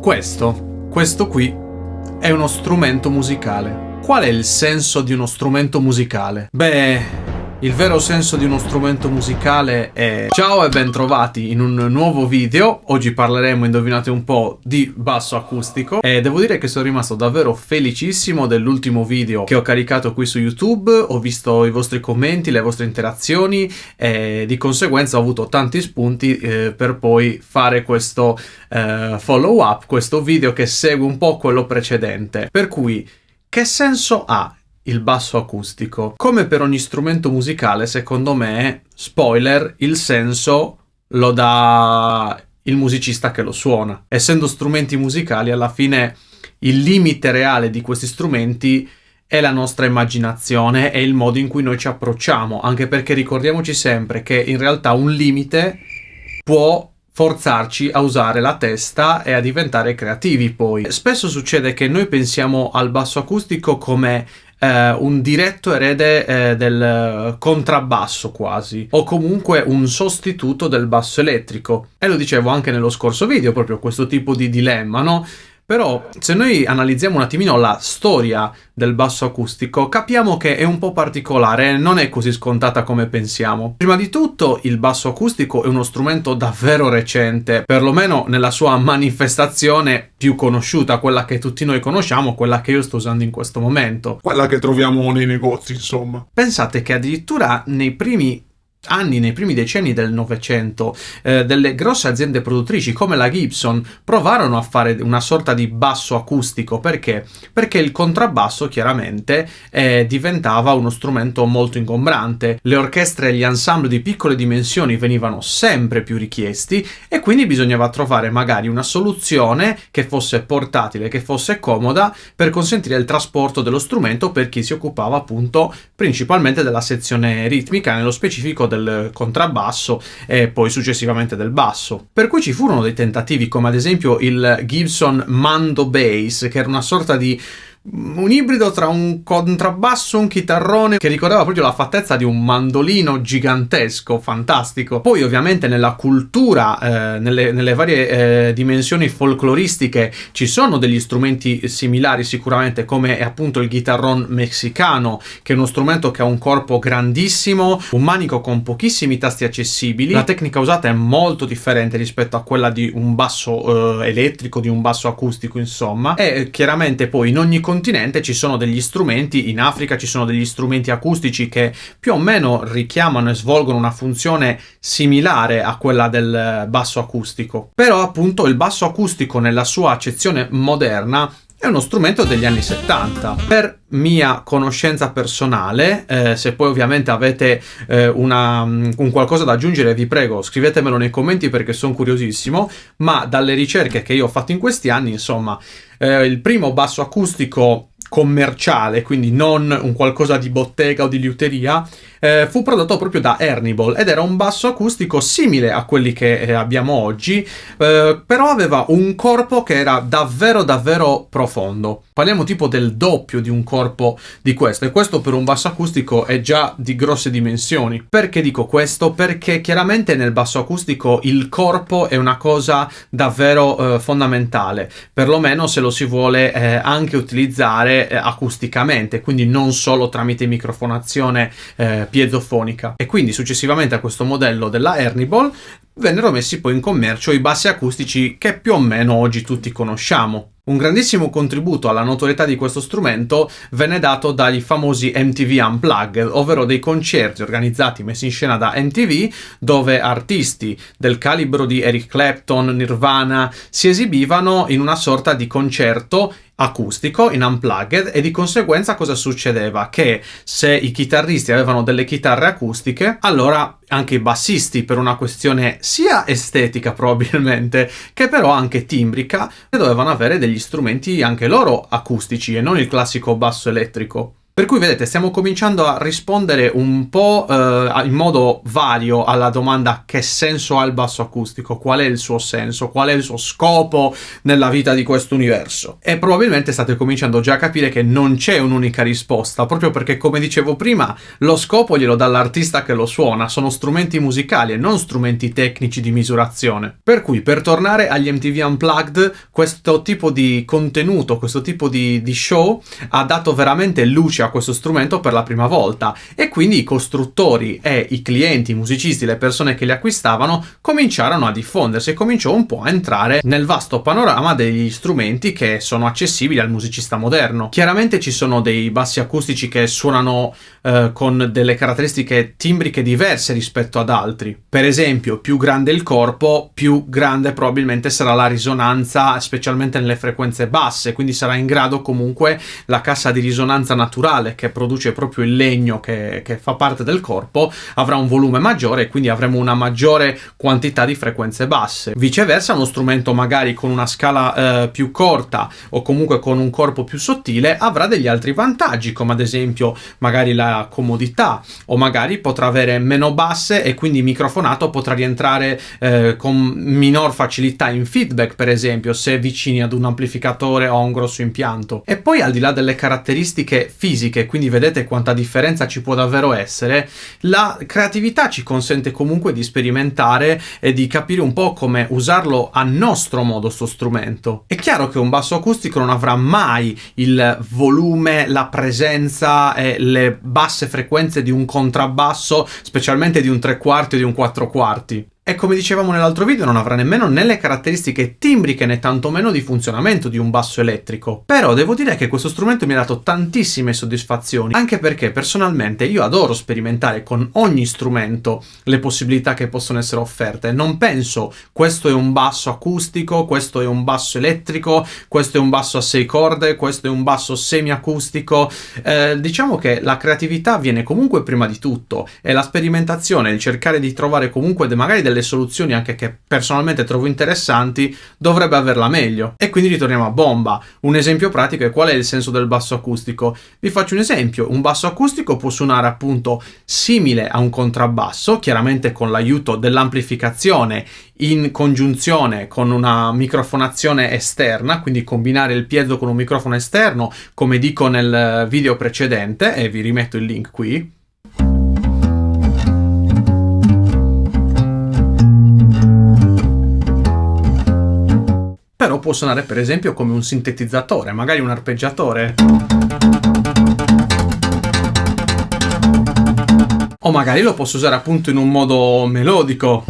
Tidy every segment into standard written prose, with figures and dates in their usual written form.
Questo qui è uno strumento musicale. Qual è il senso di uno strumento musicale? Beh, il vero senso di uno strumento musicale è... Ciao e bentrovati in un nuovo video. Oggi parleremo, indovinate un po', di basso acustico. E devo dire che sono rimasto davvero felicissimo dell'ultimo video che ho caricato qui su YouTube. Ho visto i vostri commenti, le vostre interazioni e di conseguenza ho avuto tanti spunti per poi fare questo follow up, questo video che segue un po' quello precedente. Per cui, che senso ha il basso acustico? Come per ogni strumento musicale, secondo me, spoiler, il senso lo dà il musicista che lo suona. Essendo strumenti musicali, alla fine il limite reale di questi strumenti è la nostra immaginazione e il modo in cui noi ci approcciamo, anche perché ricordiamoci sempre che in realtà un limite può forzarci a usare la testa e a diventare creativi poi. Spesso succede che noi pensiamo al basso acustico come un diretto erede del contrabbasso quasi, o comunque un sostituto del basso elettrico. E lo dicevo anche nello scorso video, proprio questo tipo di dilemma, no? Però se noi analizziamo un attimino la storia del basso acustico, capiamo che è un po' particolare, non è così scontata come pensiamo. Prima di tutto, il basso acustico è uno strumento davvero recente, perlomeno nella sua manifestazione più conosciuta, quella che tutti noi conosciamo, quella che io sto usando in questo momento. Quella che troviamo nei negozi, insomma. Pensate che addirittura nei primi decenni del Novecento, delle grosse aziende produttrici come la Gibson provarono a fare una sorta di basso acustico. Perché? Perché il contrabbasso chiaramente diventava uno strumento molto ingombrante, le orchestre e gli ensemble di piccole dimensioni venivano sempre più richiesti e quindi bisognava trovare magari una soluzione che fosse portatile, che fosse comoda per consentire il trasporto dello strumento per chi si occupava appunto principalmente della sezione ritmica, nello specifico del contrabbasso e poi successivamente del basso. Per cui ci furono dei tentativi come ad esempio il Gibson Mando Bass, che era una sorta di un ibrido tra un contrabbasso e un chitarrone che ricordava proprio la fattezza di un mandolino gigantesco, fantastico. Poi ovviamente nella cultura, nelle varie dimensioni folcloristiche ci sono degli strumenti similari sicuramente, come è appunto il guitarrón messicano, che è uno strumento che ha un corpo grandissimo, un manico con pochissimi tasti accessibili. La tecnica usata è molto differente rispetto a quella di un basso elettrico, di un basso acustico insomma, e chiaramente poi in ogni continente ci sono degli strumenti. In Africa ci sono degli strumenti acustici che più o meno richiamano e svolgono una funzione similare a quella del basso acustico. Però appunto il basso acustico nella sua accezione moderna è uno strumento degli anni 70. Per mia conoscenza personale, se poi ovviamente avete un qualcosa da aggiungere, vi prego scrivetemelo nei commenti perché sono curiosissimo, ma dalle ricerche che io ho fatto in questi anni, insomma, il primo basso acustico commerciale, quindi non un qualcosa di bottega o di liuteria, fu prodotto proprio da Hernibal ed era un basso acustico simile a quelli che abbiamo oggi, però aveva un corpo che era davvero davvero profondo. Parliamo tipo del doppio di un corpo di questo, e questo per un basso acustico è già di grosse dimensioni. Perché dico questo? Perché chiaramente nel basso acustico il corpo è una cosa davvero fondamentale, perlomeno se lo si vuole anche utilizzare acusticamente, quindi non solo tramite microfonazione piezofonica. E quindi successivamente a questo modello della Hernibal vennero messi poi in commercio i bassi acustici che più o meno oggi tutti conosciamo. Un grandissimo contributo alla notorietà di questo strumento venne dato dai famosi MTV Unplugged, ovvero dei concerti organizzati, messi in scena da MTV, dove artisti del calibro di Eric Clapton, Nirvana, si esibivano in una sorta di concerto acustico in unplugged, e di conseguenza cosa succedeva? Che se i chitarristi avevano delle chitarre acustiche, allora anche i bassisti, per una questione sia estetica probabilmente che però anche timbrica, dovevano avere degli strumenti anche loro acustici e non il classico basso elettrico. Per cui vedete, stiamo cominciando a rispondere un po' in modo vario alla domanda: che senso ha il basso acustico? Qual è il suo senso? Qual è il suo scopo nella vita di questo universo? E probabilmente state cominciando già a capire che non c'è un'unica risposta, proprio perché, come dicevo prima, lo scopo glielo dà l'artista che lo suona, sono strumenti musicali e non strumenti tecnici di misurazione. Per cui, per tornare agli MTV Unplugged, questo tipo di contenuto, questo tipo di show ha dato veramente luce a questo strumento per la prima volta, e quindi i costruttori e i clienti, i musicisti, le persone che li acquistavano cominciarono a diffondersi e cominciò un po' a entrare nel vasto panorama degli strumenti che sono accessibili al musicista moderno. Chiaramente ci sono dei bassi acustici che suonano con delle caratteristiche timbriche diverse rispetto ad altri. Per esempio, più grande il corpo, più grande probabilmente sarà la risonanza, specialmente nelle frequenze basse, quindi sarà in grado comunque la cassa di risonanza naturale, che produce proprio il legno che fa parte del corpo, avrà un volume maggiore e quindi avremo una maggiore quantità di frequenze basse. Viceversa, uno strumento magari con una scala più corta o comunque con un corpo più sottile avrà degli altri vantaggi, come ad esempio magari la comodità, o magari potrà avere meno basse e quindi microfonato potrà rientrare con minor facilità in feedback, per esempio se vicini ad un amplificatore o a un grosso impianto. E poi, al di là delle caratteristiche fisiche, quindi vedete quanta differenza ci può davvero essere, la creatività ci consente comunque di sperimentare e di capire un po' come usarlo a nostro modo sto strumento. È chiaro che un basso acustico non avrà mai il volume, la presenza e le basse frequenze di un contrabbasso, specialmente di un 3/4 o di un 4/4. E come dicevamo nell'altro video, non avrà nemmeno né le caratteristiche timbriche né tantomeno di funzionamento di un basso elettrico. Però devo dire che questo strumento mi ha dato tantissime soddisfazioni, anche perché personalmente io adoro sperimentare con ogni strumento le possibilità che possono essere offerte. Non penso questo è un basso acustico, questo è un basso elettrico, questo è un basso a 6 corde, questo è un basso semiacustico. Diciamo che la creatività viene comunque prima di tutto, e la sperimentazione, il cercare di trovare comunque magari delle soluzioni anche che personalmente trovo interessanti, dovrebbe averla meglio. E quindi ritorniamo a bomba. Un esempio pratico è: qual è il senso del basso acustico? Vi faccio un esempio: un basso acustico può suonare appunto simile a un contrabbasso, chiaramente con l'aiuto dell'amplificazione in congiunzione con una microfonazione esterna, quindi combinare il piezo con un microfono esterno, come dico nel video precedente, e vi rimetto il link qui. Però può suonare per esempio come un sintetizzatore, magari un arpeggiatore. O magari lo posso usare appunto in un modo melodico.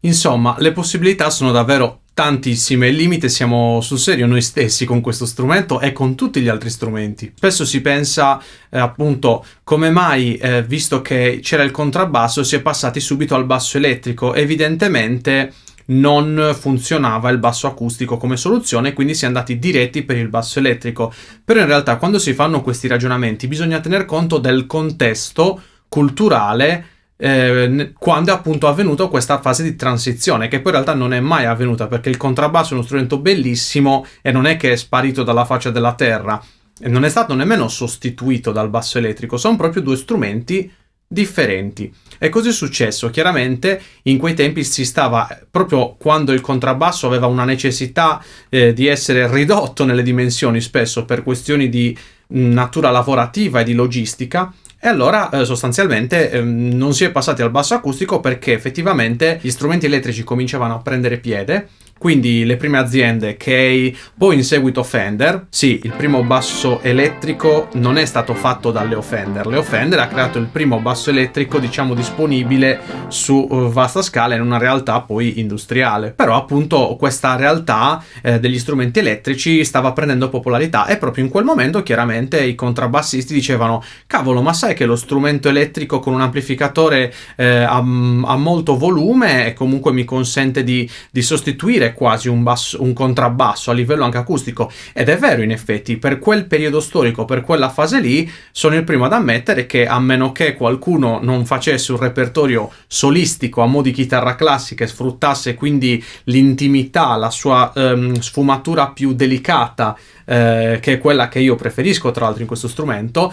Insomma, le possibilità sono davvero tantissime. Il limite siamo sul serio noi stessi con questo strumento e con tutti gli altri strumenti. Spesso si pensa appunto come mai, visto che c'era il contrabbasso, si è passati subito al basso elettrico. Evidentemente non funzionava il basso acustico come soluzione, quindi si è andati diretti per il basso elettrico. Però in realtà, quando si fanno questi ragionamenti, bisogna tener conto del contesto culturale quando è appunto avvenuta questa fase di transizione, che poi in realtà non è mai avvenuta, perché il contrabbasso è uno strumento bellissimo e non è che è sparito dalla faccia della terra, e non è stato nemmeno sostituito dal basso elettrico, sono proprio due strumenti differenti. E così è successo. Chiaramente in quei tempi si stava proprio, quando il contrabbasso aveva una necessità di essere ridotto nelle dimensioni, spesso per questioni di natura lavorativa e di logistica. E allora sostanzialmente non si è passati al basso acustico, perché effettivamente gli strumenti elettrici cominciavano a prendere piede. Quindi le prime aziende, Kay, poi in seguito Fender. Sì, il primo basso elettrico non è stato fatto da Leo Fender. Leo Fender ha creato il primo basso elettrico, diciamo, disponibile su vasta scala in una realtà poi industriale. Però appunto questa realtà degli strumenti elettrici stava prendendo popolarità, e proprio in quel momento chiaramente i contrabbassisti dicevano: cavolo, ma sai che lo strumento elettrico con un amplificatore ha molto volume e comunque mi consente di sostituire è quasi un contrabbasso a livello anche acustico, ed è vero in effetti, per quel periodo storico, per quella fase lì, sono il primo ad ammettere che a meno che qualcuno non facesse un repertorio solistico a mo' di chitarra classica e sfruttasse quindi l'intimità, la sua sfumatura più delicata, che è quella che io preferisco tra l'altro in questo strumento,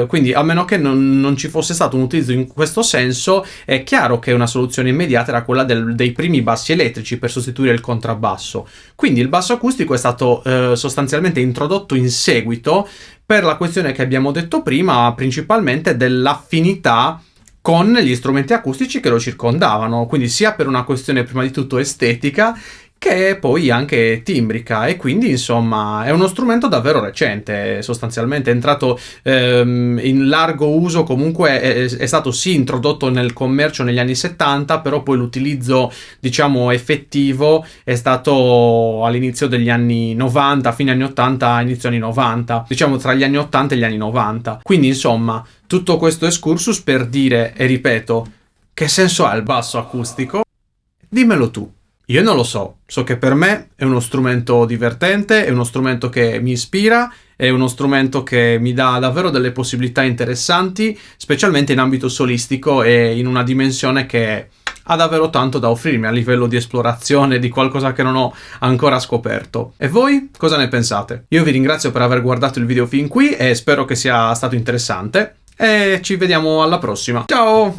quindi a meno che non ci fosse stato un utilizzo in questo senso, è chiaro che una soluzione immediata era quella dei primi bassi elettrici per sostituire il contrabbasso. Quindi il basso acustico è stato sostanzialmente introdotto in seguito per la questione che abbiamo detto prima, principalmente dell'affinità con gli strumenti acustici che lo circondavano, quindi sia per una questione prima di tutto estetica che poi anche timbrica, e quindi insomma è uno strumento davvero recente, sostanzialmente è entrato in largo uso, comunque è stato sì introdotto nel commercio negli anni 70, però poi l'utilizzo diciamo effettivo è stato all'inizio degli anni 90, fine anni 80, inizio anni 90, diciamo tra gli anni 80 e gli anni 90. Quindi insomma tutto questo excursus per dire, e ripeto, che senso ha il basso acustico? Dimmelo tu. Io non lo so che per me è uno strumento divertente, è uno strumento che mi ispira, è uno strumento che mi dà davvero delle possibilità interessanti, specialmente in ambito solistico e in una dimensione che ha davvero tanto da offrirmi a livello di esplorazione di qualcosa che non ho ancora scoperto. E voi cosa ne pensate? Io vi ringrazio per aver guardato il video fin qui e spero che sia stato interessante, e ci vediamo alla prossima. Ciao!